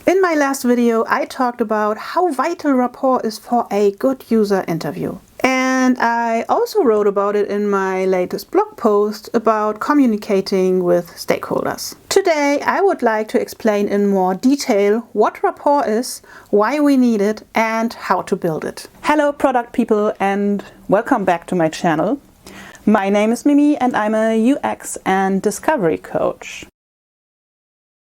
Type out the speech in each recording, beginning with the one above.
In my last video, I talked about how vital rapport is for a good user interview. And I also wrote about it in my latest blog post about communicating with stakeholders. Today, I would like to explain in more detail what rapport is, why we need it, and how to build it. Hello, product people, and welcome back to my channel. My name is Mimi, and I'm a UX and discovery coach.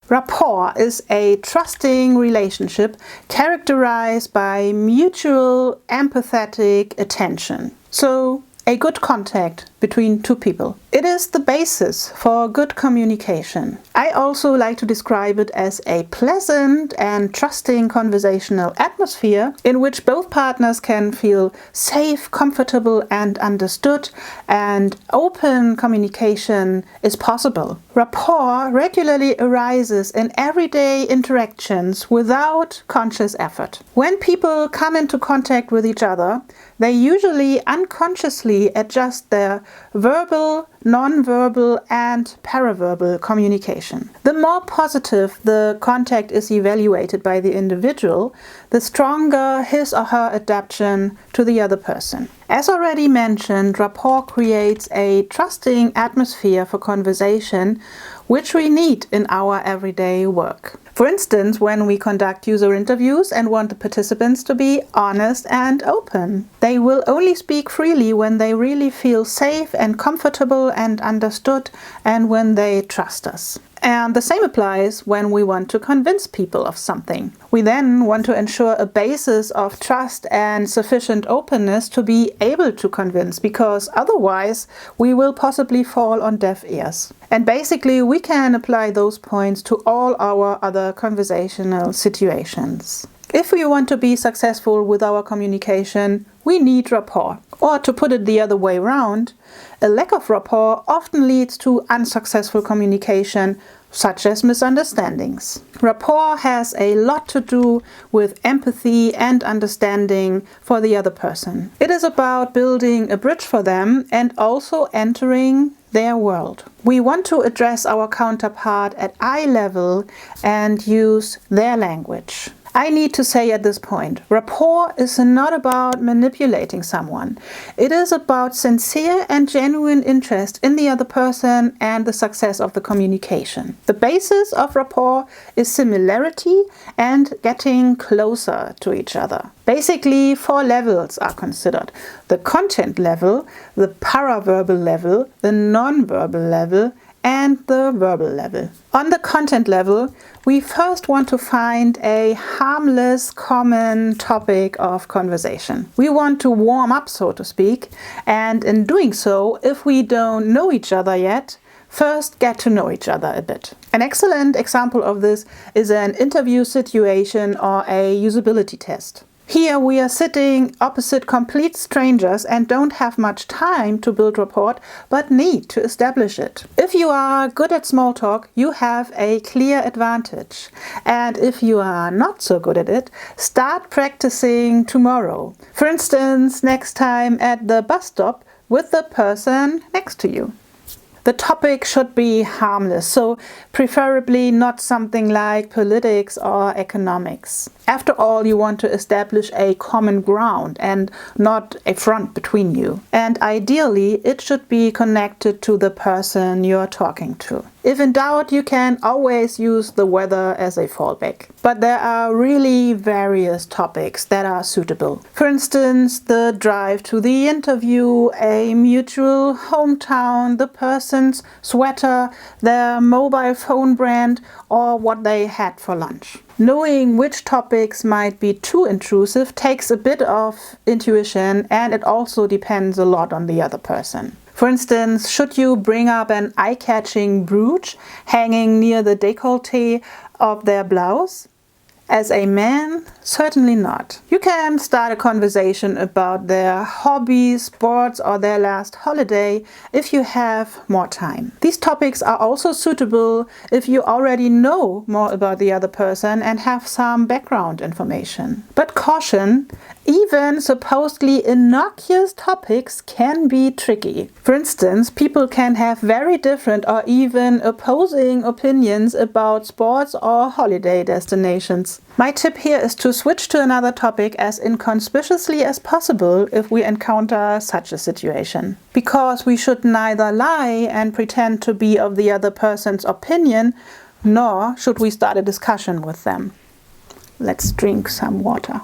Rapport is a trusting relationship characterized by mutual empathetic attention. So, a good contact between two people. It is the basis for good communication. I also like to describe it as a pleasant and trusting conversational atmosphere in which both partners can feel safe, comfortable, and understood, and open communication is possible. Rapport regularly arises in everyday interactions without conscious effort. When people come into contact with each other, they usually unconsciously adjust their verbal, non-verbal, and paraverbal communication. The more positive the contact is evaluated by the individual, the stronger his or her adaptation to the other person. As already mentioned, rapport creates a trusting atmosphere for conversation, which we need in our everyday work. For instance, when we conduct user interviews and want the participants to be honest and open. They will only speak freely when they really feel safe and comfortable and understood, and when they trust us. And the same applies when we want to convince people of something. We then want to ensure a basis of trust and sufficient openness to be able to convince, because otherwise we will possibly fall on deaf ears. And basically we can apply those points to all our other conversational situations. If we want to be successful with our communication, we need rapport. Or to put it the other way around, a lack of rapport often leads to unsuccessful communication, such as misunderstandings. Rapport has a lot to do with empathy and understanding for the other person. It is about building a bridge for them and also entering their world. We want to address our counterpart at eye level and use their language. I need to say at this point, rapport is not about manipulating someone. It is about sincere and genuine interest in the other person and the success of the communication. The basis of rapport is similarity and getting closer to each other. Basically, 4 levels are considered: the content level, the paraverbal level, the non-verbal level, and the verbal level. On the content level, we first want to find a harmless, common topic of conversation. We want to warm up, so to speak, and in doing so, if we don't know each other yet, first get to know each other a bit. An excellent example of this is an interview situation or a usability test. Here we are sitting opposite complete strangers and don't have much time to build rapport, but need to establish it. If you are good at small talk, you have a clear advantage. And if you are not so good at it, start practicing tomorrow. For instance, next time at the bus stop with the person next to you. The topic should be harmless, so preferably not something like politics or economics. After all, you want to establish a common ground and not a front between you. And ideally, it should be connected to the person you're talking to. If in doubt, you can always use the weather as a fallback. But there are really various topics that are suitable. For instance, the drive to the interview, a mutual hometown, the person's sweater, their mobile phone brand, or what they had for lunch. Knowing which topics might be too intrusive takes a bit of intuition, and it also depends a lot on the other person. For instance, should you bring up an eye-catching brooch hanging near the décolleté of their blouse? As a man, certainly not. You can start a conversation about their hobbies, sports, or their last holiday if you have more time. These topics are also suitable if you already know more about the other person and have some background information. But caution, even supposedly innocuous topics can be tricky. For instance, people can have very different or even opposing opinions about sports or holiday destinations. skills. My tip here is to switch to another topic as inconspicuously as possible if we encounter such a situation. Because we should neither lie and pretend to be of the other person's opinion, nor should we start a discussion with them. Let's drink some water.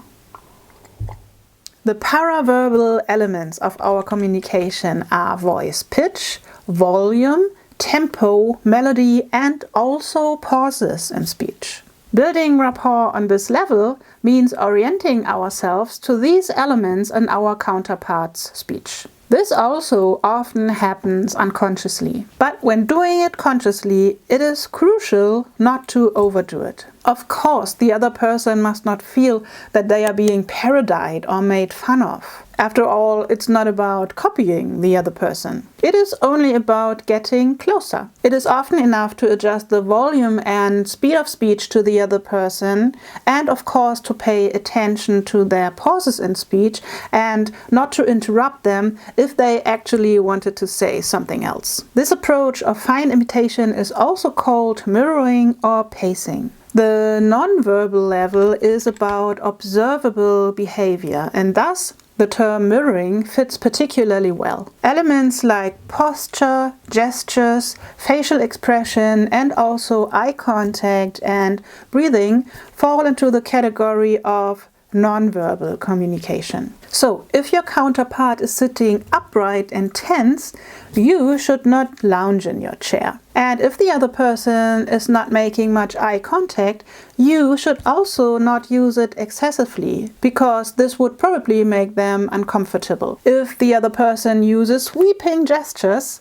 The paraverbal elements of our communication are voice pitch, volume, tempo, melody, and also pauses in speech. Building rapport on this level means orienting ourselves to these elements in our counterpart's speech. This also often happens unconsciously, but when doing it consciously, it is crucial not to overdo it. Of course, the other person must not feel that they are being parodied or made fun of. After all, it's not about copying the other person. It is only about getting closer. It is often enough to adjust the volume and speed of speech to the other person, and of course to pay attention to their pauses in speech and not to interrupt them if they actually wanted to say something else. This approach of fine imitation is also called mirroring or pacing. The non-verbal level is about observable behavior, and thus the term mirroring fits particularly well. Elements like posture, gestures, facial expression, and also eye contact and breathing fall into the category of non-verbal communication. So, if your counterpart is sitting upright and tense, you should not lounge in your chair. And if the other person is not making much eye contact, you should also not use it excessively, because this would probably make them uncomfortable. If the other person uses sweeping gestures,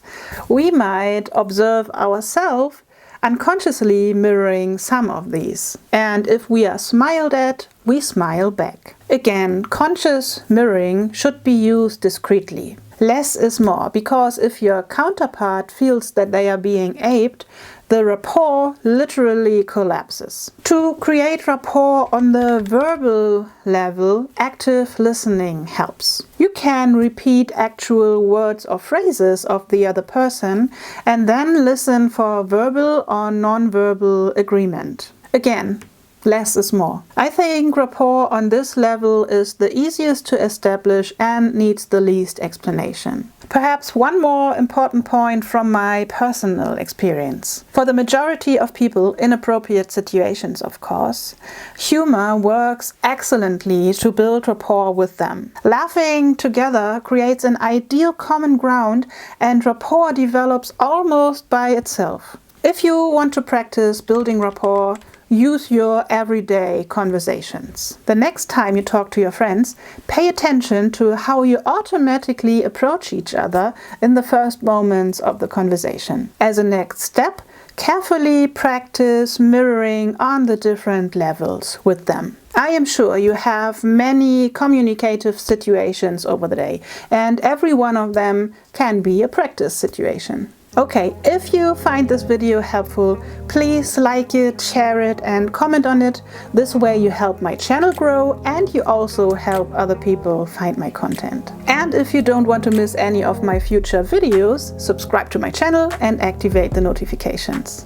we might observe ourselves unconsciously mirroring some of these. And if we are smiled at, we smile back. Again, conscious mirroring should be used discreetly. Less is more, because if your counterpart feels that they are being aped, the rapport literally collapses. To create rapport on the verbal level, active listening helps. You can repeat actual words or phrases of the other person and then listen for verbal or non-verbal agreement. Again, less is more. I think rapport on this level is the easiest to establish and needs the least explanation. Perhaps one more important point from my personal experience. For the majority of people, inappropriate situations of course, humor works excellently to build rapport with them. Laughing together creates an ideal common ground, and rapport develops almost by itself. If you want to practice building rapport, use your everyday conversations. The next time you talk to your friends, pay attention to how you automatically approach each other in the first moments of the conversation. As a next step, carefully practice mirroring on the different levels with them. I am sure you have many communicative situations over the day, and every one of them can be a practice situation. Okay, if you find this video helpful, please like it, share it, and comment on it. This way you help my channel grow, and you also help other people find my content. And if you don't want to miss any of my future videos, subscribe to my channel and activate the notifications.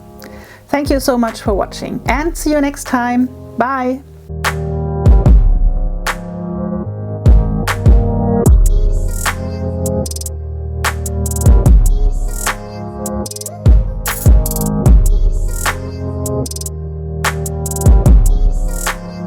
Thank you so much for watching, and see you next time. Bye!